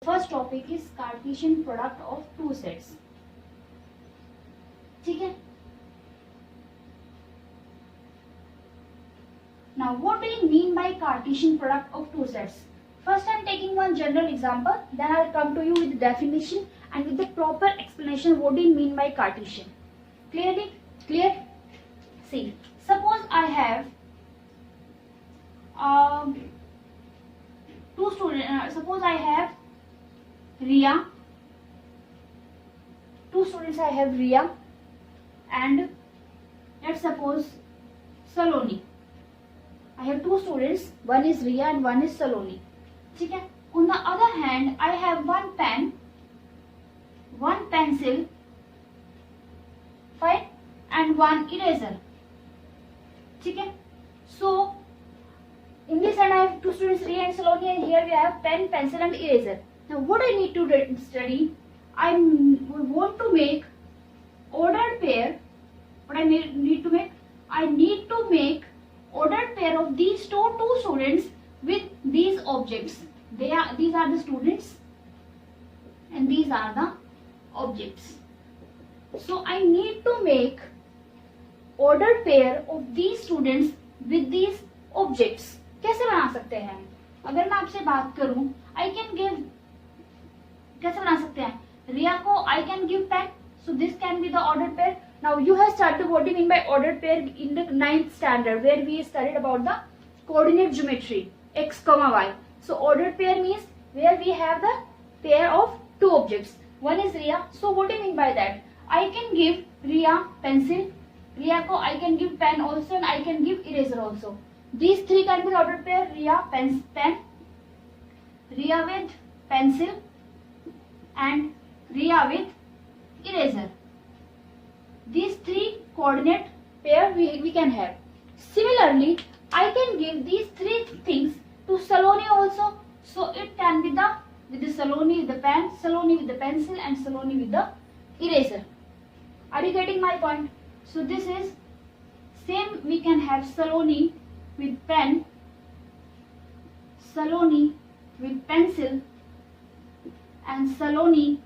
First topic is Cartesian product of two sets. ठीक है, now what do you mean by Cartesian product of two sets? First I'm taking one general example, then I'll come to you with the definition and with the proper explanation what do you mean by Cartesian. Clear? See, suppose I have two students, suppose I have Ria, two students I have Ria and let's suppose Saloni. I have two students, one is Ria and one is Saloni. ठीक है. On the other hand, I have one pen, one pencil, fine, and one eraser. ठीक है. So in this hand I have two students Ria and Saloni, and here we have pen, pencil, and eraser. Now what I need to study, I want to make ordered pair. What I need to make? I need to make ordered pair of these two students with these objects. These are the students and these are the objects. So I need to make ordered pair of these students with these objects. कैसे बना सकते हैं? अगर मैं आपसे बात करूं, I can give, कैसे बना सकते हैं? रिया को I can give pen, so this can be the ordered pair. Now you have studied what do you mean by ordered pair in the 9th standard where we studied about the coordinate geometry x, y. So ordered pair means where we have the pair of two objects. One is Ria. So what do you mean by that? I can give Ria pencil, Ria ko I can give pen also, and I can give eraser also. These three can be ordered pair: Ria pen, Ria with pencil, and Ria with eraser. These three coordinate pair we can have. Similarly, I can give these three things to Saloni also. So it can be with the Saloni with the pen, Saloni with the pencil, and Saloni with the eraser. Are you getting my point? So this is same. We can have Saloni with pen, Saloni with pencil, and Saloni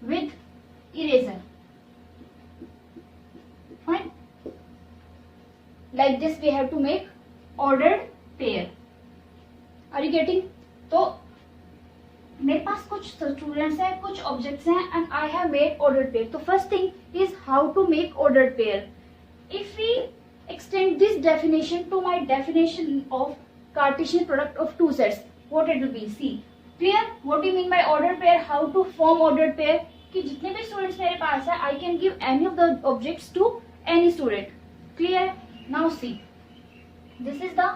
with eraser. Fine. Like this we have to make ordered pair. Are you getting? तो मेरे पास कुछ students हैं, कुछ objects हैं, and I have made ordered pair. तो first thing is how to make ordered pair. If we extend this definition to my definition of Cartesian product of two sets, what it will be? See, clear? What do you mean by ordered pair? How to form ordered pair? कि जितने भी students मेरे पास है, I can give any of the objects to any student. Clear? Now see, this is the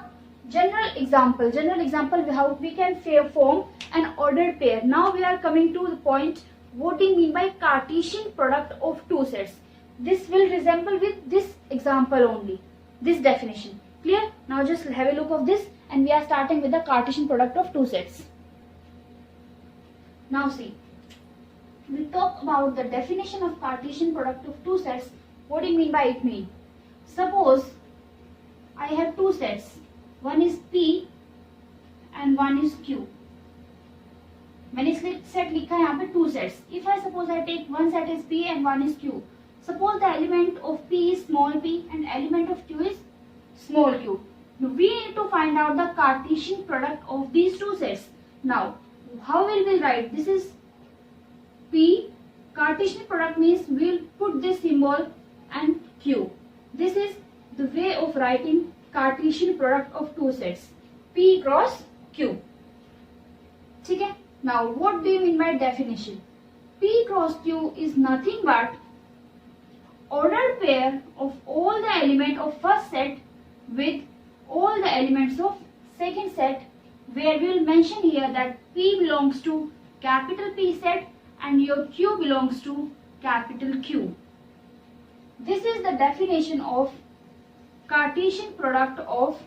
general example how we can form an ordered pair. Now we are coming to the point, what do you mean by Cartesian product of two sets? This will resemble with this example only, this definition. Clear? Now just have a look of this, and we are starting with the Cartesian product of two sets. Now see, we talk about the definition of Cartesian product of two sets. What do you mean by it? Suppose I have two sets, one is P and one is Q. मैंने इसलिए set लिखा है यहाँ पे two sets. If I suppose I take one set is P and one is Q. Suppose the element of P is small p and element of Q is small q. We need to find out the Cartesian product of these two sets. Now, how will we write? This is P. Cartesian product means we'll put this symbol and Q. This is the way of writing Cartesian product of two sets. P cross Q. ठीक है? Now, what do you mean by definition? P cross Q is nothing but ordered pair of all the elements of first set with all the elements of second set, where we will mention here that P belongs to capital P set and your Q belongs to capital Q. This is the definition of Cartesian product of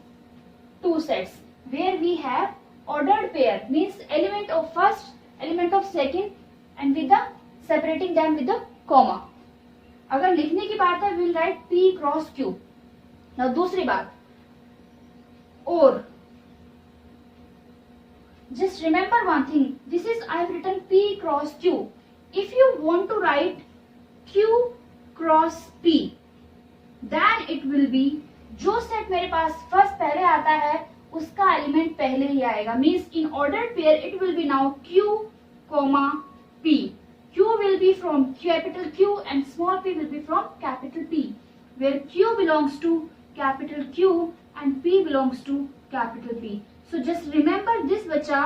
two sets, where we have ordered pair means element of first, element of second, and with the separating them with the comma. अगर लिखने की बात है, we will write P cross Q. Now दूसरी बात, और just remember one thing, this is I have written P cross Q. If you want to write Q cross P, then it will be, जो set मेरे पास first पहले आता है उसका element पहले ही आएगा, means in order pair it will B now Q comma P. Q will be from capital Q and small p will be from capital P, where Q belongs to capital Q and P belongs to capital P. So just remember this बच्चा,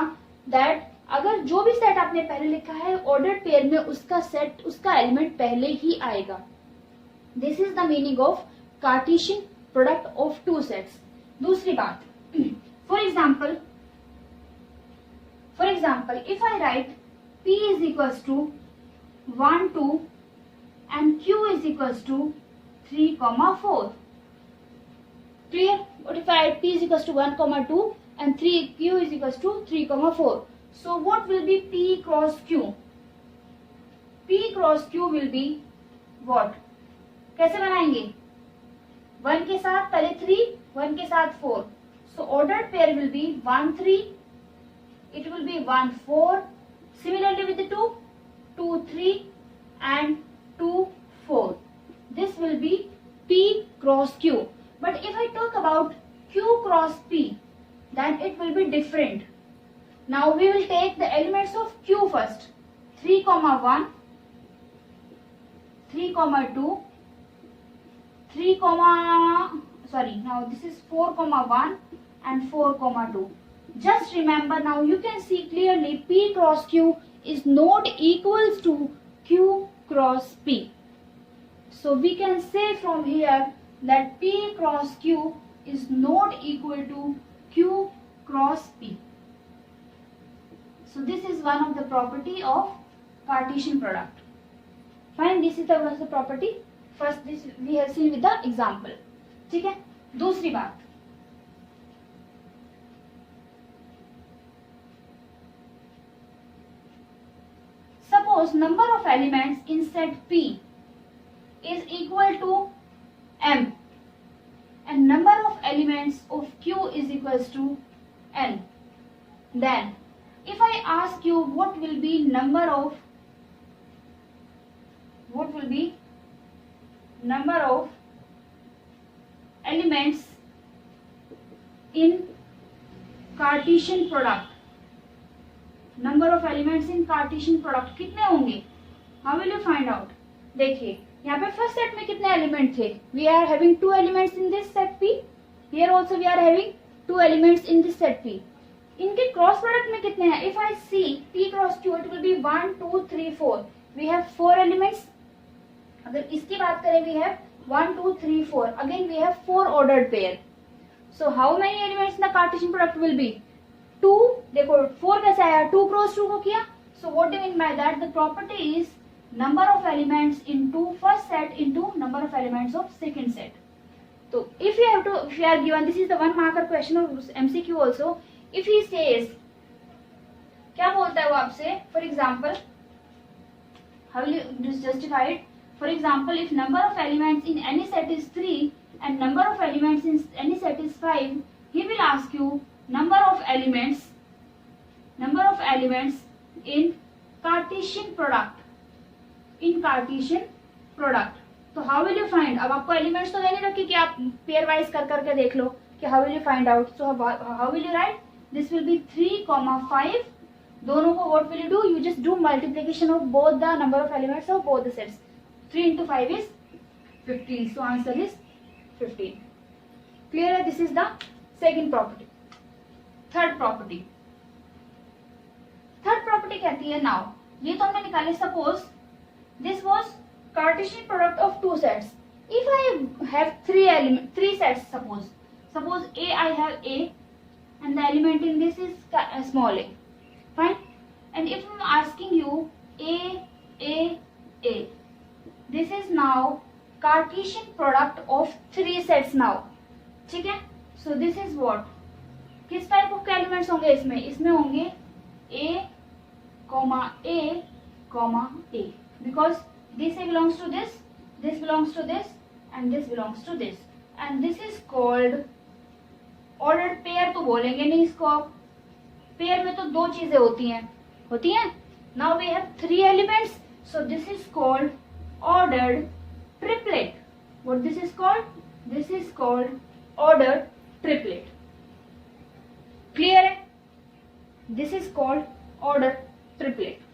that अगर जो भी set आपने पहले लिखा है order pair में उसका सेट, उसका एलिमेंट पहले ही आएगा. This is the meaning of Cartesian product of two sets. दूसरी बात, for example if I right P is equals to 1 2 and Q is equals to 3 4. Clear? What if I write P is equals to 1 2 and Q is equals to 3 4. So what will be P cross Q? P cross Q will be what? कैसे बनाएंगे? 1 के साथ पहले 3, 1 के साथ 4. So ordered pair will be 1 3, it will be 1 4. Similarly with the 2, 2 3 and 2 4. This will be P cross Q. But if I talk about Q cross P, then it will be different. Now we will take the elements of Q first. 3 1, 3 2, now this is 4 1 and 4 2. Just remember, now you can see clearly P cross Q is not equals to Q cross P. So we can say from here that P cross Q is not equal to Q cross P. So this is one of the property of Cartesian product. Fine, this is the property. First this we have seen with the example. ठीक है. दूसरी बात, suppose number of elements in set P is equal to m and number of elements of Q is equals to n. Then if I ask you what will be number of elements in Cartesian product, number of elements in Cartesian product कितने होंगे? How will you find out? देखिए यहाँ पे first set में कितने element थे? We are having 2 elements in this set P. Here also we are having 2 elements in this set P. इनके cross product में कितने हैं? If I see P cross Q it will be 1 2 3 4. We have 4 elements. अगर इसकी बात करें we have 1 2 3 4. Again we have 4 ordered pair. So how many elements in the Cartesian product will be 2. देखो 4 कैसे आया? 2 क्रॉस 2 को किया. So what do mean by that? The property is number of elements into first set into number of elements of second set. तो if you are given, this is the 1 marker question of MCQ also. If he says, क्या बोलता है वो आपसे? For example, how will you justify it? For example, if number of elements in any set is 3 and number of elements in any set is 5, he will ask you number of elements in Cartesian product. तो how will you find? अब आपको elements तो देने रखी कि आप pair wise कर करके देख लो कि how will you find out. So how will you write? This will be 3 5. दोनों को what will you do? You just do multiplication of both the number of elements of both the sets. 3 into 5 is 15. So answer is 15. Clear है? This is the second property. Third property कहती है, now ये तो हमने निकाले. Suppose this was Cartesian product of 2 sets. If I have 3 sets, suppose A, I have A and the element in this is small a. Fine. And if I'm asking you A, this is now Cartesian product of 3 sets now. ठीक है. So this is what? किस type of elements होंगे इसमें होंगे A, because this belongs to this belongs to this and this belongs to this, and this is called ordered pair. तो बोलेंगे नहीं इसको आप, पेयर में तो दो चीजें होती हैं. Now we have 3 elements, so this is called ordered triplet. What this is called? This is called ordered triplet. Clear है? This is called order triplet.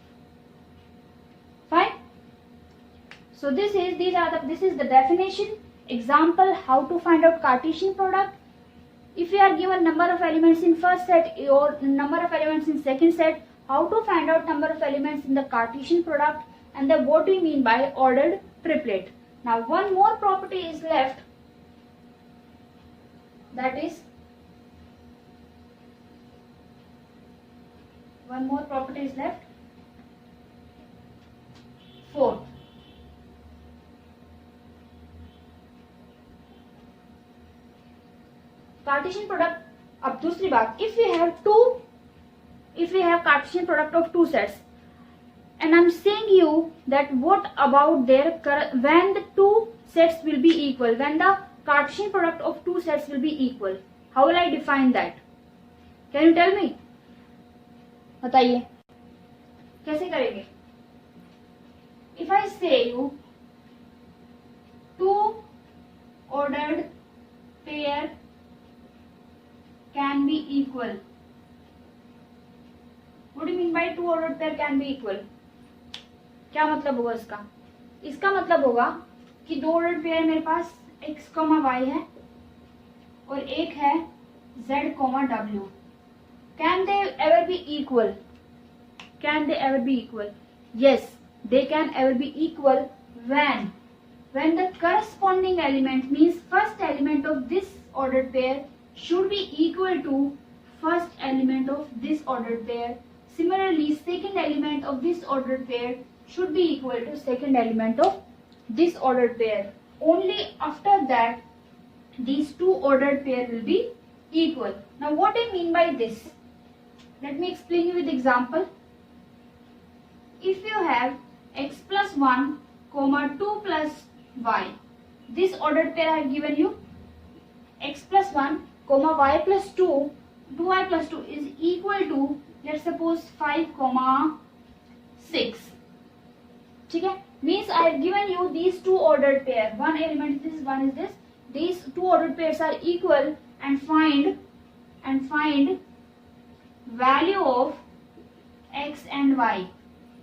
Fine. So this is the definition. Example, how to find out Cartesian product. If you are given number of elements in first set or number of elements in second set, how to find out number of elements in the Cartesian product, and then what do you mean by ordered triplet. Now one more property is left, that is one more property is left. Fourth, Cartesian product. अब दूसरी बात, if we have Cartesian product of two sets, and I'm saying you that what about when the two sets will be equal, when the Cartesian product of two sets will be equal, how will I define that? Can you tell me? बताइए कैसे करेंगे? If I say you two ordered pair can be equal, what do you mean by two ordered pair can be equal? क्या मतलब होगा इसका? इसका मतलब होगा कि दो ordered pair मेरे पास x, y है और एक है z, w. Can they ever be equal? Can they ever be equal? Yes. They can ever be equal when the corresponding element, means first element of this ordered pair should be equal to first element of this ordered pair. Similarly, second element of this ordered pair should be equal to second element of this ordered pair. Only after that these two ordered pair will be equal. Now what I mean by this, let me explain you with example. If you have x plus 1, 2 plus y. This ordered pair I have given you. X plus 1, y plus 2, 2y plus 2 is equal to, let's suppose 5, 6. ठीक है? Means I have given you these two ordered pair. One element is this, one is this. These two ordered pairs are equal, and find value of x and y.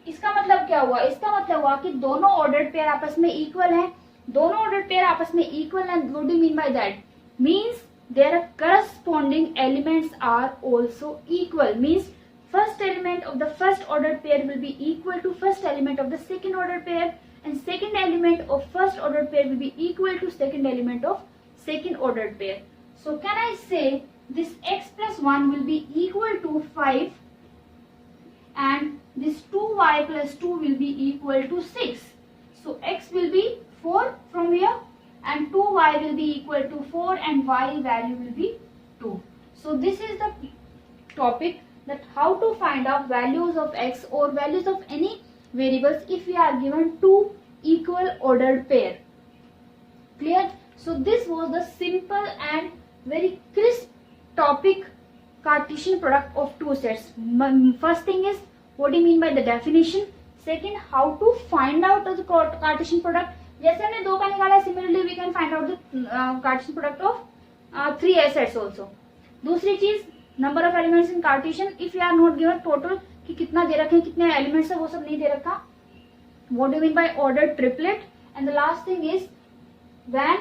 इसका मतलब क्या हुआ? इसका मतलब हुआ कि दोनों ऑर्डर्ड पेयर आपस में इक्वल हैं. दोनों ऑर्डर्ड पेयर आपस में इक्वल हैं. What do you mean by that? Means their corresponding elements are also equal. Means first element of the first ordered pair will be equal to first element of the second ordered pair, and second element of first ordered pair will be equal to second element of second ordered pair. So can I say this x plus 1 will be equal to 5 and this 2y plus 2 will be equal to 6. So x will be 4 from here and 2y will be equal to 4 and y value will be 2. So this is the topic, that how to find out values of x or values of any variables if we are given two equal ordered pair. Clear? So this was the simple and very crisp topic, Cartesian product of two sets. First thing is, what do you mean by the definition? Second, how to find out the Cartesian product. जैसे हमने दो का निकाला, similarly we can find out the Cartesian product of three sets also. दूसरी चीज, number of elements in Cartesian. If you are not given total कि कितना दे रखे हैं, कितने elements है, वो सब नहीं दे रखा. What do you mean by ordered triplet? And the last thing is when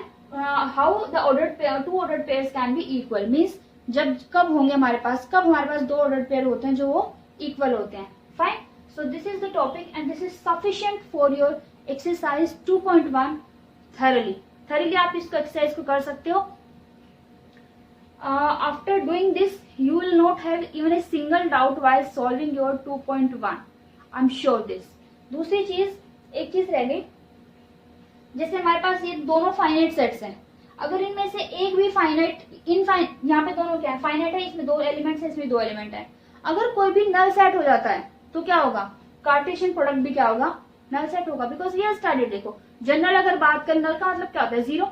how the ordered pair, two ordered pairs can be equal. Means जब कब होंगे हमारे पास दो ordered pair होते हैं जो वो equal होते हैं. Fine. So this is the topic and this is sufficient for your exercise 2.1 thoroughly. आप इसको exercise को कर सकते हो. After doing this, you will not have even a single doubt while solving your 2.1. I'm sure this. दूसरी चीज, एक चीज रह गई, जैसे हमारे पास ये दोनों फाइनाइट सेट्स हैं. अगर इनमें से एक भी फाइनाइट, यहाँ पे दोनों क्या है, फाइनाइट है, इसमें दो एलिमेंट्स है, इसमें दो एलिमेंट है. अगर कोई भी नल सेट हो जाता है तो क्या होगा? कार्टेशियन प्रोडक्ट भी क्या होगा? नल सेट होगा. Because we have studied. देखो जनरल अगर बात करें, नल का मतलब क्या होता है? जीरो.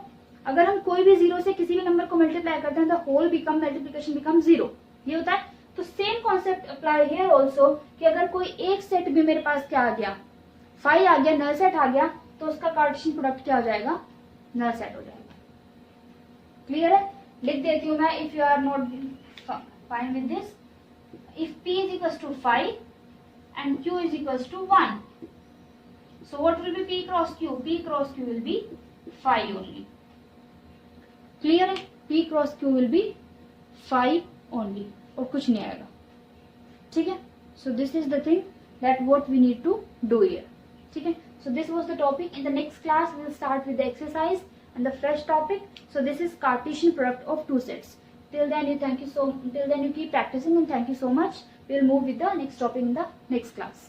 अगर हम कोई भी जीरो से किसी भी नंबर को मल्टीप्लाई करते हैं, the whole become multiplication become zero. ये होता है. तो same concept apply here also कि अगर कोई एक सेट भी मेरे पास क्या आ गया, 5 आ गया, नल सेट आ गया, तो उसका कार्टेशियन प्रोडक्ट क्या हो जाएगा, नल सेट हो जाएगा। क्लियर है? लिख देती हूँ मैं, if you are not fine with this, if P is equals to 5 and Q is equals to 1, so what will be P cross Q? P cross Q will be 5 only. Clear है? P cross Q will be 5 only, और कुछ नहीं आएगा। ठीक है? So this is the thing that what we need to do here. ठीक है? So this was the topic. In the next class we will start with the exercise and the fresh topic. So this is Cartesian product of two sets. Till then you keep practicing, and thank you so much. We will move with the next topic in the next class.